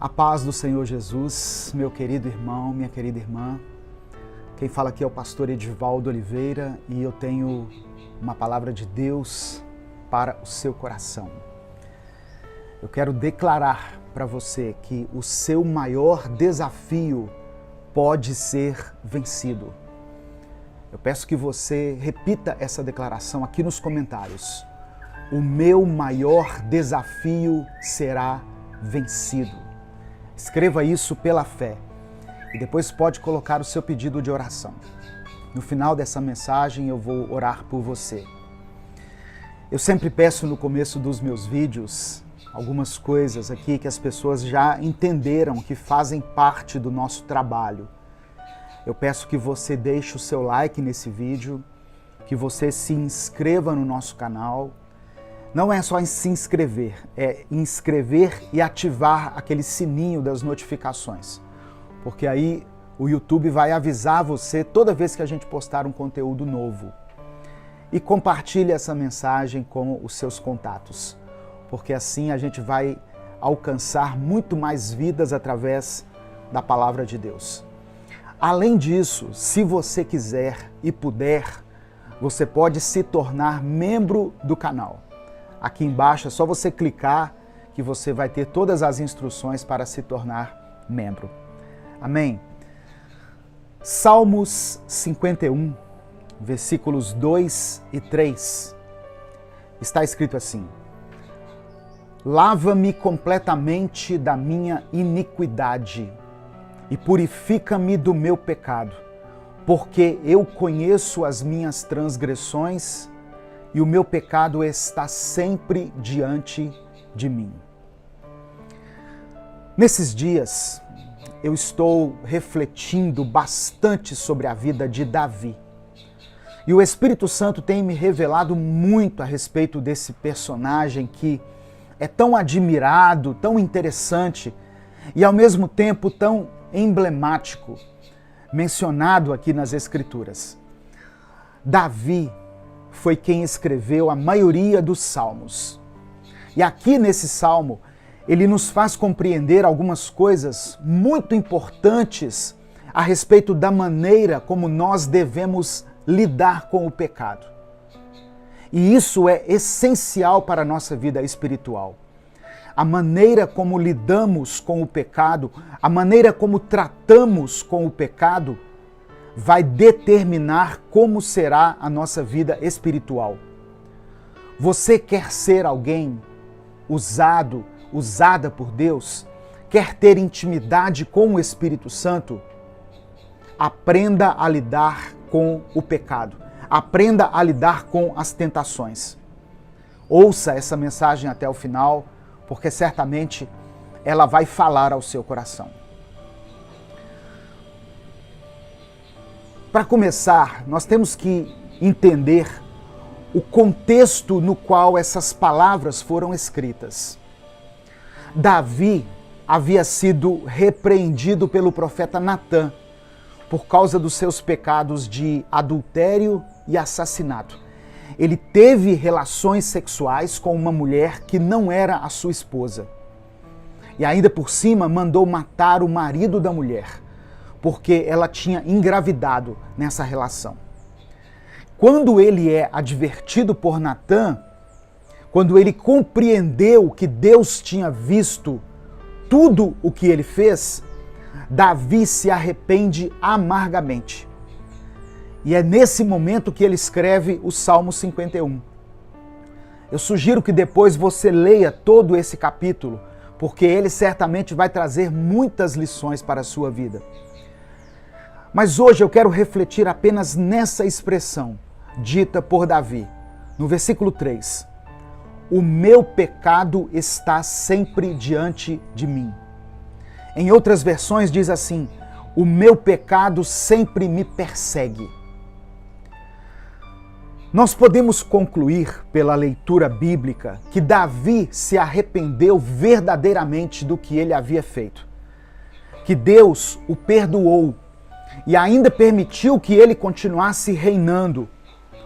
A paz do Senhor Jesus, meu querido irmão, minha querida irmã. Quem fala aqui é o pastor Edivaldo Oliveira e eu tenho uma palavra de Deus para o seu coração. Eu quero declarar para você que o seu maior desafio pode ser vencido. Eu peço que você repita essa declaração aqui nos comentários. O meu maior desafio será vencido. Escreva isso pela fé e depois pode colocar o seu pedido de oração. No final dessa mensagem eu vou orar por você. Eu sempre peço no começo dos meus vídeos algumas coisas aqui que as pessoas já entenderam que fazem parte do nosso trabalho. Eu peço que você deixe o seu like nesse vídeo, que você se inscreva no nosso canal. Não é só em se inscrever, é inscrever e ativar aquele sininho das notificações. Porque aí o YouTube vai avisar você toda vez que a gente postar um conteúdo novo. E compartilhe essa mensagem com os seus contatos, porque assim a gente vai alcançar muito mais vidas através da palavra de Deus. Além disso, se você quiser e puder, você pode se tornar membro do canal. Aqui embaixo é só você clicar que você vai ter todas as instruções para se tornar membro. Amém? Salmos 51, versículos 2 e 3, está escrito assim: Lava-me completamente da minha iniquidade e purifica-me do meu pecado, porque eu conheço as minhas transgressões e o meu pecado está sempre diante de mim. Nesses dias, eu estou refletindo bastante sobre a vida de Davi. E o Espírito Santo tem me revelado muito a respeito desse personagem que é tão admirado, tão interessante e ao mesmo tempo tão emblemático, mencionado aqui nas Escrituras. Davi foi quem escreveu a maioria dos salmos. E aqui nesse salmo, ele nos faz compreender algumas coisas muito importantes a respeito da maneira como nós devemos lidar com o pecado. E isso é essencial para a nossa vida espiritual. A maneira como lidamos com o pecado, a maneira como tratamos com o pecado, vai determinar como será a nossa vida espiritual. Você quer ser alguém usada por Deus? Quer ter intimidade com o Espírito Santo? Aprenda a lidar com o pecado. Aprenda a lidar com as tentações. Ouça essa mensagem até o final, porque certamente ela vai falar ao seu coração. Para começar, nós temos que entender o contexto no qual essas palavras foram escritas. Davi havia sido repreendido pelo profeta Natã por causa dos seus pecados de adultério e assassinato. Ele teve relações sexuais com uma mulher que não era a sua esposa. E ainda por cima mandou matar o marido da mulher, porque ela tinha engravidado nessa relação. Quando ele é advertido por Natã, quando ele compreendeu que Deus tinha visto tudo o que ele fez, Davi se arrepende amargamente. E é nesse momento que ele escreve o Salmo 51. Eu sugiro que depois você leia todo esse capítulo, porque ele certamente vai trazer muitas lições para a sua vida. Mas hoje eu quero refletir apenas nessa expressão, dita por Davi, no versículo 3. O meu pecado está sempre diante de mim. Em outras versões diz assim, o meu pecado sempre me persegue. Nós podemos concluir pela leitura bíblica que Davi se arrependeu verdadeiramente do que ele havia feito. Que Deus o perdoou e ainda permitiu que ele continuasse reinando.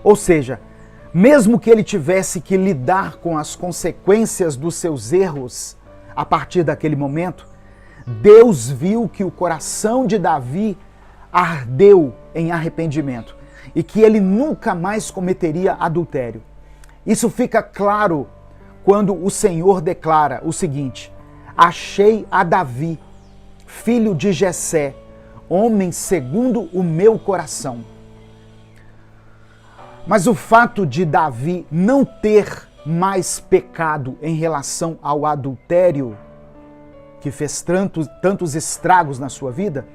Ou seja, mesmo que ele tivesse que lidar com as consequências dos seus erros a partir daquele momento, Deus viu que o coração de Davi ardeu em arrependimento e que ele nunca mais cometeria adultério. Isso fica claro quando o Senhor declara o seguinte: achei a Davi, filho de Jessé, homem segundo o meu coração. Mas o fato de Davi não ter mais pecado em relação ao adultério, que fez tantos estragos na sua vida,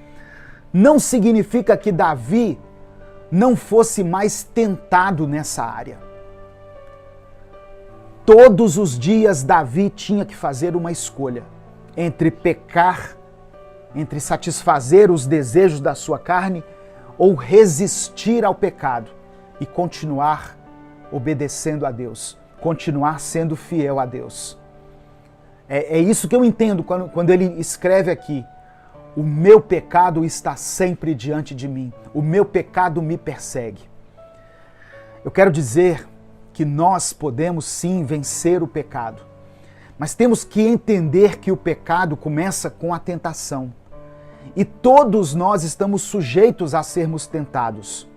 não significa que Davi não fosse mais tentado nessa área. Todos os dias Davi tinha que fazer uma escolha entre pecar, entre satisfazer os desejos da sua carne ou resistir ao pecado e continuar obedecendo a Deus, continuar sendo fiel a Deus. É isso que eu entendo quando ele escreve aqui: o meu pecado está sempre diante de mim, o meu pecado me persegue. Eu quero dizer que nós podemos sim vencer o pecado, mas temos que entender que o pecado começa com a tentação. E todos nós estamos sujeitos a sermos tentados.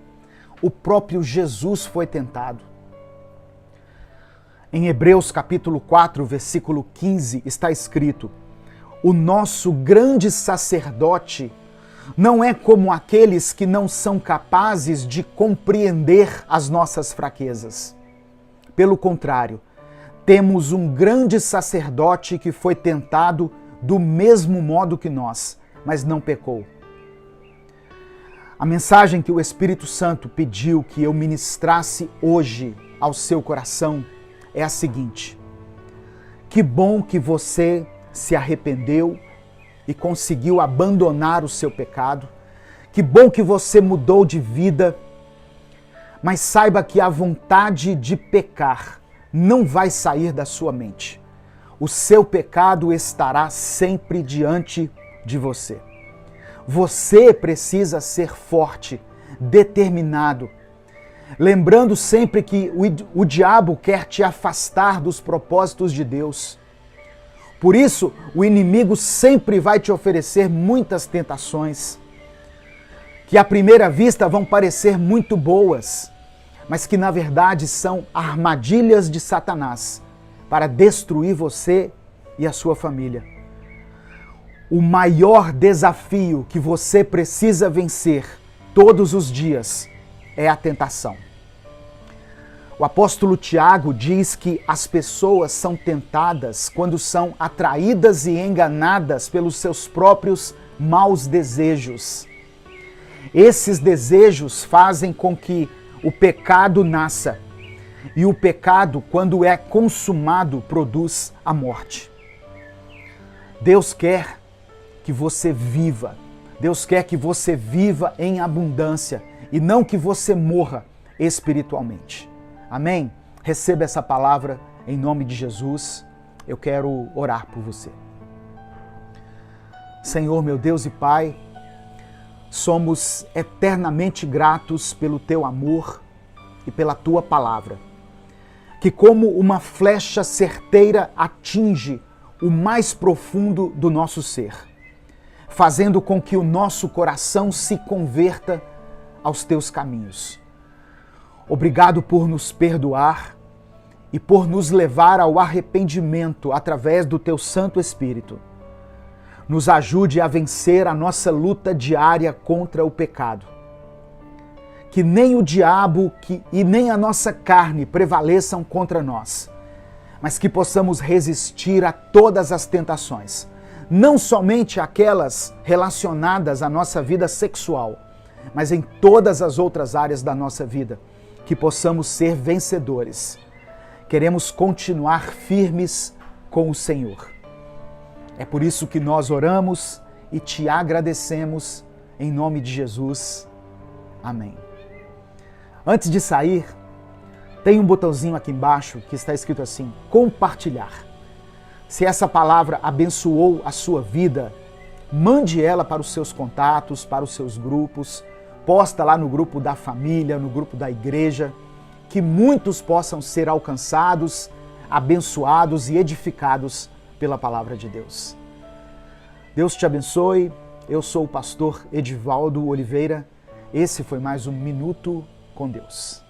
O próprio Jesus foi tentado. Em Hebreus capítulo 4, versículo 15, está escrito: o nosso grande sacerdote não é como aqueles que não são capazes de compreender as nossas fraquezas. Pelo contrário, temos um grande sacerdote que foi tentado do mesmo modo que nós, mas não pecou. A mensagem que o Espírito Santo pediu que eu ministrasse hoje ao seu coração é a seguinte: que bom que você se arrependeu e conseguiu abandonar o seu pecado. Que bom que você mudou de vida. Mas saiba que a vontade de pecar não vai sair da sua mente. O seu pecado estará sempre diante de você. Você precisa ser forte, determinado, lembrando sempre que o diabo quer te afastar dos propósitos de Deus. Por isso, o inimigo sempre vai te oferecer muitas tentações, que à primeira vista vão parecer muito boas, mas que na verdade são armadilhas de Satanás para destruir você e a sua família. O maior desafio que você precisa vencer todos os dias é a tentação. O apóstolo Tiago diz que as pessoas são tentadas quando são atraídas e enganadas pelos seus próprios maus desejos. Esses desejos fazem com que o pecado nasça, e o pecado, quando é consumado, produz a morte. Deus quer que você viva. Deus quer que você viva em abundância e não que você morra espiritualmente. Amém? Receba essa palavra em nome de Jesus. Eu quero orar por você. Senhor, meu Deus e Pai, somos eternamente gratos pelo Teu amor e pela Tua palavra, que como uma flecha certeira atinge o mais profundo do nosso ser, fazendo com que o nosso coração se converta aos Teus caminhos. Obrigado por nos perdoar e por nos levar ao arrependimento através do Teu Santo Espírito. Nos ajude a vencer a nossa luta diária contra o pecado. Que nem o diabo e nem a nossa carne prevaleçam contra nós, mas que possamos resistir a todas as tentações, não somente aquelas relacionadas à nossa vida sexual, mas em todas as outras áreas da nossa vida, que possamos ser vencedores. Queremos continuar firmes com o Senhor. É por isso que nós oramos e te agradecemos em nome de Jesus. Amém. Antes de sair, tem um botãozinho aqui embaixo que está escrito assim: compartilhar. Se essa palavra abençoou a sua vida, mande ela para os seus contatos, para os seus grupos, posta lá no grupo da família, no grupo da igreja, que muitos possam ser alcançados, abençoados e edificados pela palavra de Deus. Deus te abençoe. Eu sou o pastor Edivaldo Oliveira. Esse foi mais um Minuto com Deus.